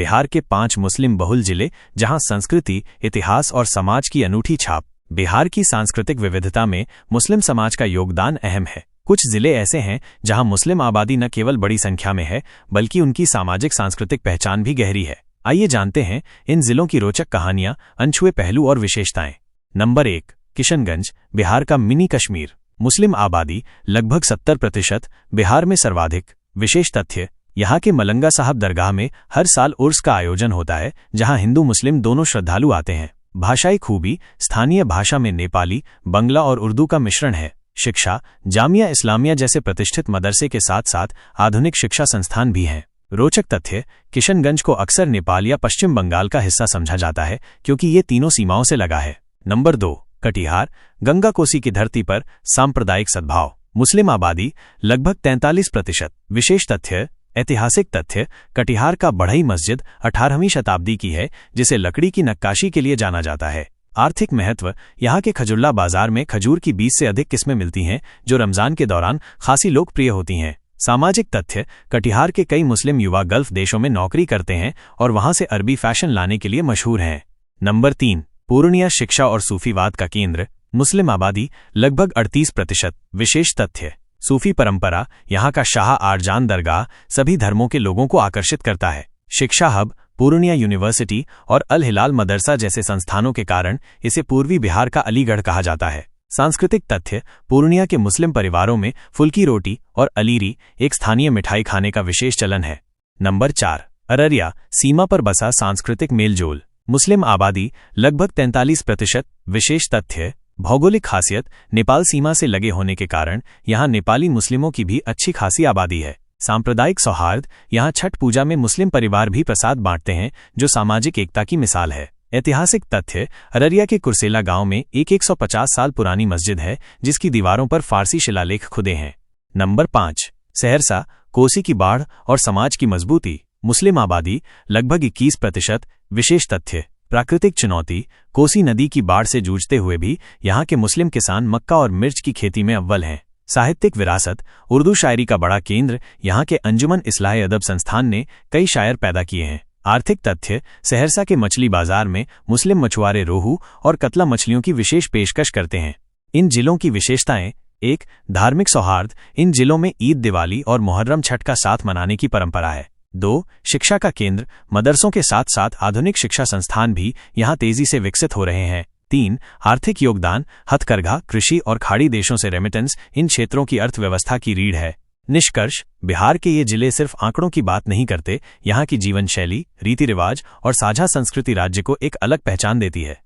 बिहार के 5 मुस्लिम बहुल जिले जहां संस्कृति, इतिहास और समाज की अनूठी छाप। बिहार की सांस्कृतिक विविधता में मुस्लिम समाज का योगदान अहम है। कुछ जिले ऐसे हैं जहां मुस्लिम आबादी न केवल बड़ी संख्या में है बल्कि उनकी सामाजिक सांस्कृतिक पहचान भी गहरी है। आइए जानते हैं इन जिलों की रोचक कहानियां, अनछुए पहलू और विशेषताएं। नंबर 1, किशनगंज, बिहार का मिनी कश्मीर। मुस्लिम आबादी लगभग 70%, बिहार में सर्वाधिक। विशेष तथ्य, यहाँ के मलंगा साहब दरगाह में हर साल उर्स का आयोजन होता है, जहाँ हिंदू मुस्लिम दोनों श्रद्धालु आते हैं। भाषाई खूबी, स्थानीय भाषा में नेपाली, बंगला और उर्दू का मिश्रण है। शिक्षा, जामिया इस्लामिया जैसे प्रतिष्ठित मदरसे के साथ साथ आधुनिक शिक्षा संस्थान भी हैं। रोचक तथ्य, किशनगंज को अक्सर नेपाल या पश्चिम बंगाल का हिस्सा समझा जाता है क्योंकि ये तीनों सीमाओं से लगा है। नंबर 2, कटिहार, गंगा कोसी की धरती पर सांप्रदायिक सद्भाव। मुस्लिम आबादी लगभग 43%। विशेष तथ्य, ऐतिहासिक तथ्य, कटिहार का बढ़ई मस्जिद 18वीं शताब्दी की है, जिसे लकड़ी की नक्काशी के लिए जाना जाता है। आर्थिक महत्व, यहाँ के खजुल्ला बाजार में खजूर की 20 से अधिक किस्में मिलती हैं, जो रमजान के दौरान खासी लोकप्रिय होती हैं। सामाजिक तथ्य, कटिहार के कई मुस्लिम युवा गल्फ देशों में नौकरी करते हैं और वहां से अरबी फैशन लाने के लिए मशहूर हैं। नंबर 3, पूर्णिया, शिक्षा और सूफीवाद का केंद्र। मुस्लिम आबादी लगभग 38%। विशेष तथ्य, सूफी परंपरा, यहाँ का शाह आरजान दरगाह सभी धर्मों के लोगों को आकर्षित करता है। शिक्षा हब, पूर्णिया यूनिवर्सिटी और अल हिलाल मदरसा जैसे संस्थानों के कारण इसे पूर्वी बिहार का अलीगढ़ कहा जाता है। सांस्कृतिक तथ्य, पूर्णिया के मुस्लिम परिवारों में फुल्की रोटी और अलीरी, एक स्थानीय मिठाई खाने का विशेष चलन है। नंबर 4, अररिया, सीमा पर बसा सांस्कृतिक मेलजोल। मुस्लिम आबादी लगभग 43%। विशेष तथ्य, भौगोलिक खासियत, नेपाल सीमा से लगे होने के कारण यहाँ नेपाली मुस्लिमों की भी अच्छी खासी आबादी है। सांप्रदायिक सौहार्द, यहाँ छठ पूजा में मुस्लिम परिवार भी प्रसाद बांटते हैं, जो सामाजिक एकता की मिसाल है। ऐतिहासिक तथ्य, अररिया के कुर्सेला गांव में एक 150 साल पुरानी मस्जिद है, जिसकी दीवारों पर फारसी शिलालेख खुदे हैं। नंबर 5, सहरसा, कोसी की बाढ़ और समाज की मजबूती। मुस्लिम आबादी लगभग 21%। विशेष तथ्य, प्राकृतिक चुनौती, कोसी नदी की बाढ़ से जूझते हुए भी यहाँ के मुस्लिम किसान मक्का और मिर्च की खेती में अव्वल हैं। साहित्यिक विरासत, उर्दू शायरी का बड़ा केंद्र, यहाँ के अंजुमन इस्लाह अदब संस्थान ने कई शायर पैदा किए हैं। आर्थिक तथ्य, सहरसा के मछली बाजार में मुस्लिम मछुआरे रोहू और कतला मछलियों की विशेष पेशकश करते हैं। इन जिलों की विशेषताएं: 1, धार्मिक सौहार्द, इन जिलों में ईद, दिवाली और मुहर्रम छठ का साथ मनाने की परंपरा है। 2, शिक्षा का केंद्र, मदरसों के साथ साथ आधुनिक शिक्षा संस्थान भी यहाँ तेजी से विकसित हो रहे हैं। 3, आर्थिक योगदान, हथकरघा, कृषि और खाड़ी देशों से रेमिटेंस इन क्षेत्रों की अर्थव्यवस्था की रीढ़ है। निष्कर्ष, बिहार के ये जिले सिर्फ आंकड़ों की बात नहीं करते, यहाँ की जीवन शैली, रीति रिवाज और साझा संस्कृति राज्य को एक अलग पहचान देती है।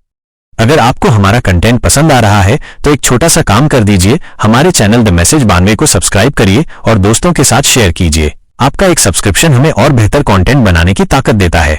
अगर आपको हमारा कंटेंट पसंद आ रहा है तो एक छोटा सा काम कर दीजिए, हमारे चैनल द मैसेज 92 को सब्सक्राइब करिए और दोस्तों के साथ शेयर कीजिए। आपका एक सब्सक्रिप्शन हमें और बेहतर कंटेंट बनाने की ताकत देता है।